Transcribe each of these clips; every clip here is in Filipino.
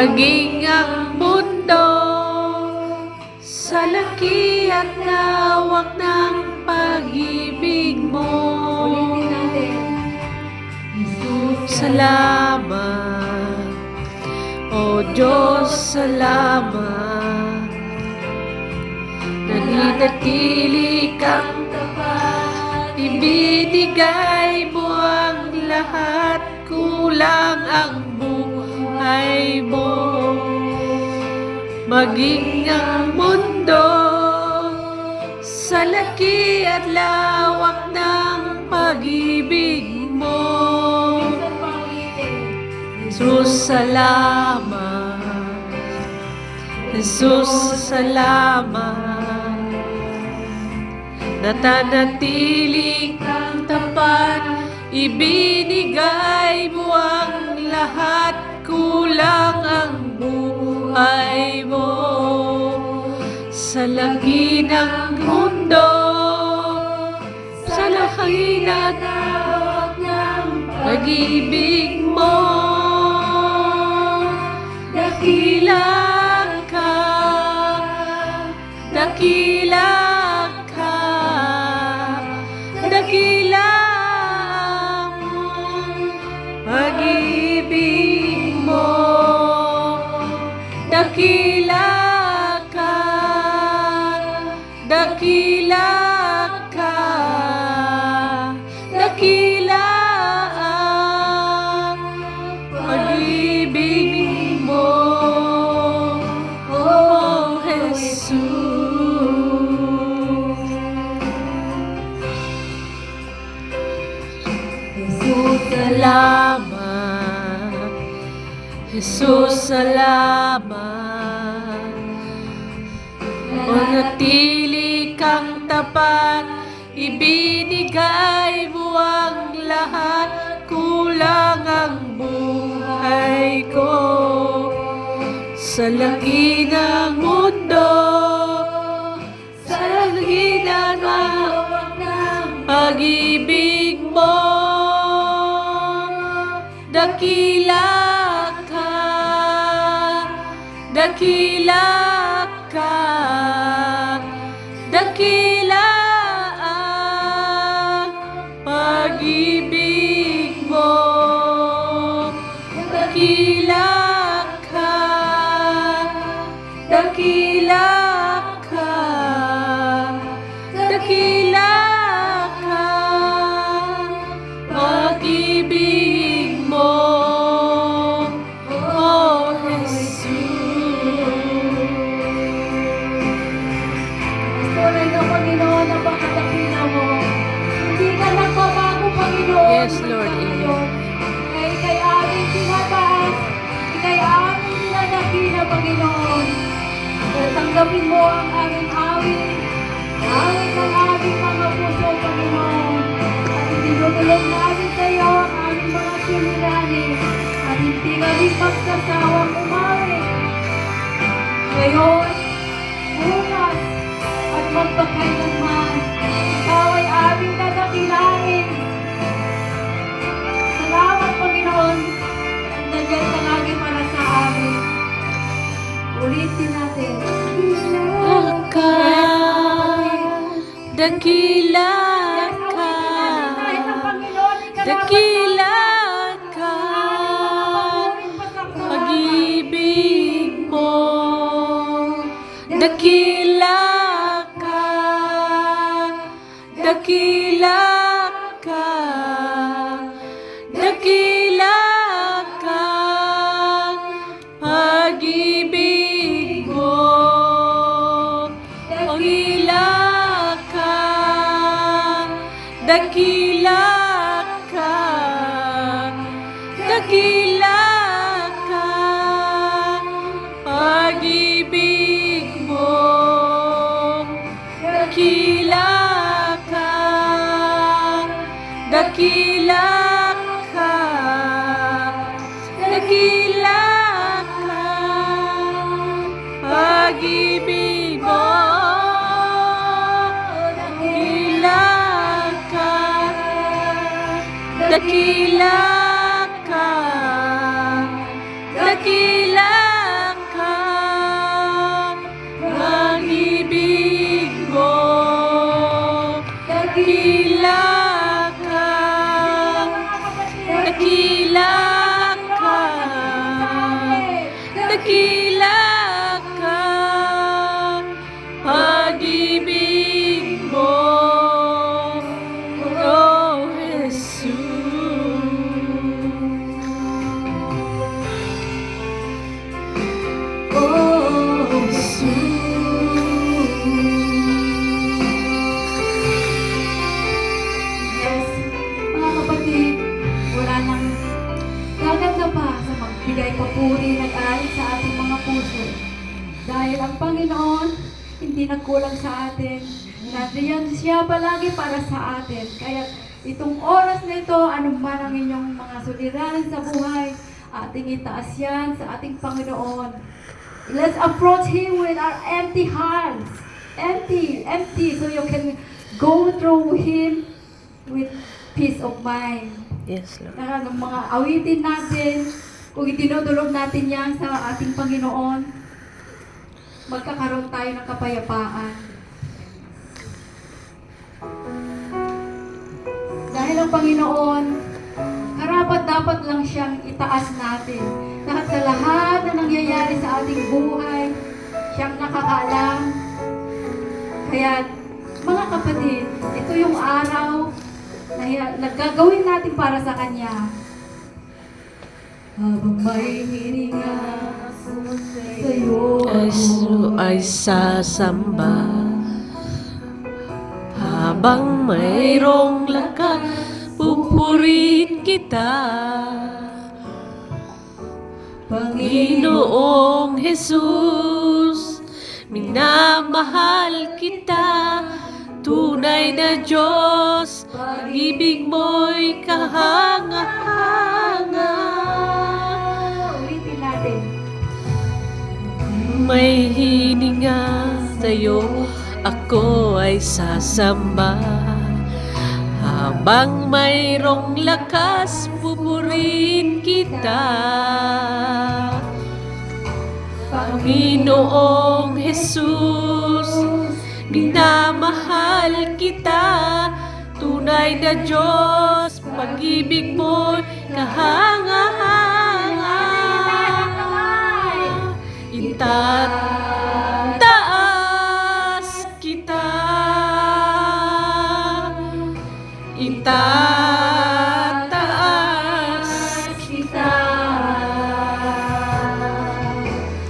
maging ang mundo sa laki at lawak ng pag-ibig mo. Salamat, O Diyos, salamat. Nananatili kang tapat, ibinigay mo ang lahat, kulang ang buhay mo. Maging ang mundo sa laki at lawak ng pag-ibig mo. Jesus, salamat. Jesus, salamat. Natanatili kang tapat, ibinigay mo ang lahat, kulang ang buhay mo. Sa laki ng mundo, sa laki at lawak ng pag-ibig mo. Dakila ka, dakila ka, dakila ang pag-ibig mo. Dakila ka, dakila ka, dakila ang pag-ibig mo. Oh, Jesus. Jesus, salamat. Jesus, salamat. Manatili kang tapat, ibinigay mo ang lahat, kulang ang buhay ko. Sa laki ng mundo, sa laki ng pag-ibig mo. Dakila ka, dakila ka, dakila ang pag-ibig mo. Dakila ka, dakila ka, dakila ka, pag-ibig mo. Oh, Jesus. Tunay na Panginoon, napakadakila mo. Hindi ka nagbabago, Panginoon. Yes, Lord. Amen. Kay aming tinataas, kay aming dinadakila, Panginoon. Tanggapin mo ang aming awit, awit ng aming mga puso, Panginoon. At itinutulong namin sa iyo ang aming mga suliranin, at hindi kami magsasawang umawit. Ngayon, bukas, at magpakailanman, ikaw ay aming dadakilain. Salamat, Panginoon, at nandiyan ka lagi para sa amin. Ulitin natin. Ka, dakila ka, dakila ka, pag-ibig mo. Dakila ka, dakila ka, dakila ka, pag-ibig mo. Dakila ka, dakila ka, dakila ka, pag-ibig mo. Dakila ka, dakila ka, dakila ka, pag-ibig mo. Dakila ka, dakila ka, dakila dakila ka, dakila ka, pag-ibig mo, oh Jesus. Oh, Jesus. Yes, mga kapatid, wala nang gaganda pa sa magbigay papuri ng ari sa ating mga puso. Dahil ang Panginoon, hindi nagkulang sa atin. Nandiyan siya palagi para sa atin. Kaya itong oras na ito, anuman ang inyong mga suliranin sa buhay, ating itaas yan sa ating Panginoon. Let's approach Him with our empty hands. Empty, so you can go through Him with peace of mind. Yes, Lord. Kaya ng mga awitin natin, kung itinutulog natin yan sa ating Panginoon, magkakaroon tayo ng kapayapaan. Dahil ang Panginoon, karapat-dapat lang siyang itaas natin. Dahil sa lahat na nangyayari sa ating buhay, siyang nakakaalam. Kaya, mga kapatid, ito yung araw na nagagawin natin para sa Kanya. Habang may hininga sa'yo ay sasamba, habang mayroong lakas, pupurihin kita. Panginoong Jesus, minamahal kita, tunay na Diyos, pag-ibig mo'y kahanga-hanga. Ulitin natin. May hininga sa'yo, ako ay sasamba. Habang mayroong lakas, pupurihin kita. Panginoong Jesus, minamahal kita, tunay na Diyos, pag-ibig mo'y kahanga-hanga. Itataas kita, itataas kita.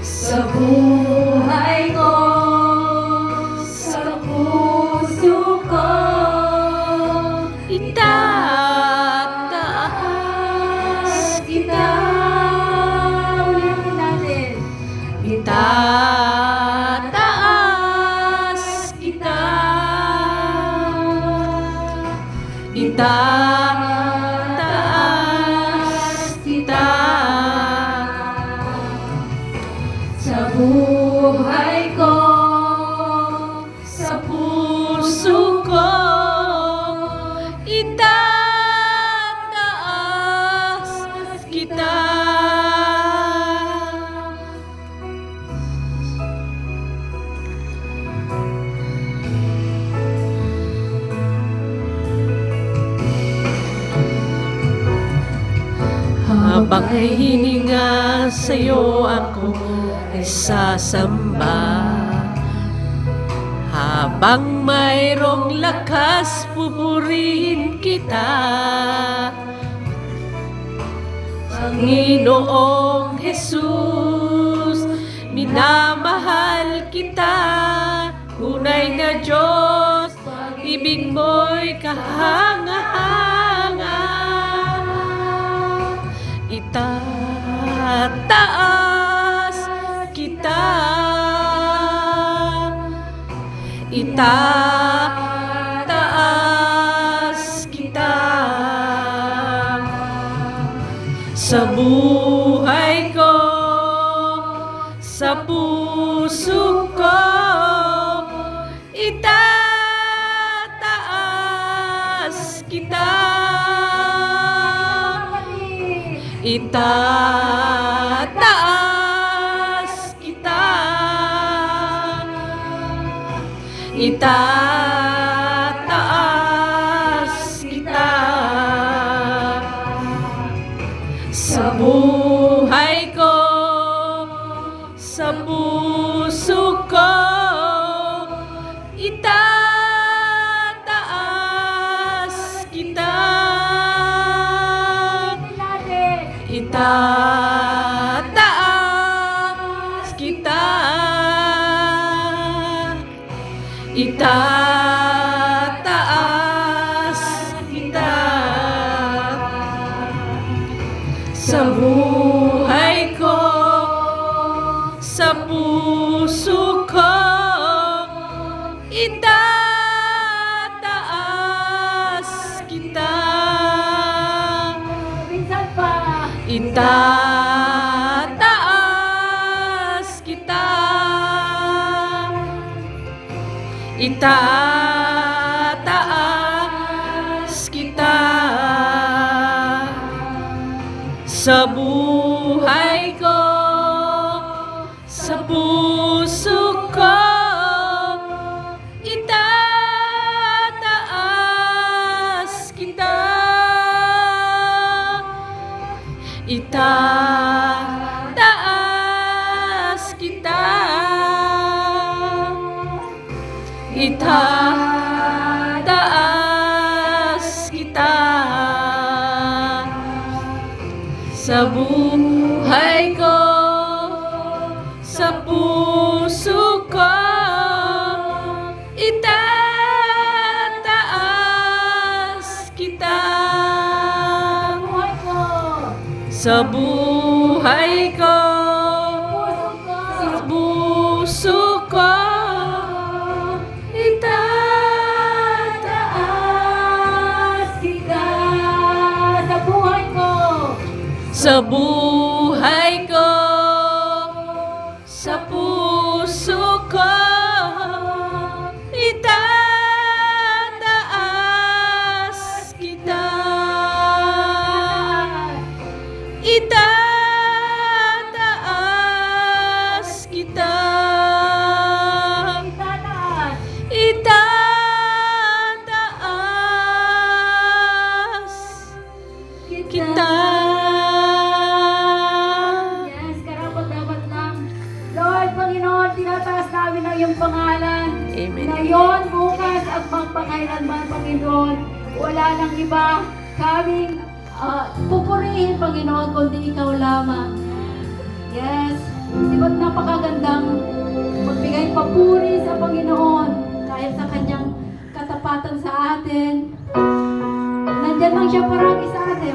Sa buhay ko, sa puso ko, Itataas kita, ulitin natin. itataas kita, itataas kita. Sa buhay ko, Sa puso ko, itataas kita. Habang ay hininga sa'yo, ako ay sasamba. Habang mayroong lakas, pupurihin kita. Panginoong Jesus, minamahal kita, tunay na Diyos, pag-ibig mo'y kahanga-hanga. Itataas kita, itataas kita. Sa buhay ko, sa puso ko, itataas kita. Itataas kita, itataas kita. Itataas kita, itataas kita sa buhay ko, sa puso ko, itataas kita. Minsan pa. Itataas kita, itataas kita sa buhay ko, sa puso ko, itataas kita. Itataas kita, itataas kita sa buhay ko, sa puso ko, itataas kita. Buhay ko. Sa buhay ko, Puso ko. sa puso ko, itataas kita. Sa buhay ko. sa buhay ko, sa puso ko, itataas kita. Itataas kita, Tataas. itataas kita. Yes, karapat-dapat lang. Lord, Panginoon, tinataas namin ang iyong pangalan. Amen. Ngayon, bukas, at magpakailanman, Panginoon, wala nang iba kaming pupurihin, Panginoon, kundi ikaw lamang. Yes, di ba't napakagandang magbigay papuri sa Panginoon dahil sa kanyang katapatan sa atin. Nandyan lang siya paragi sa atin.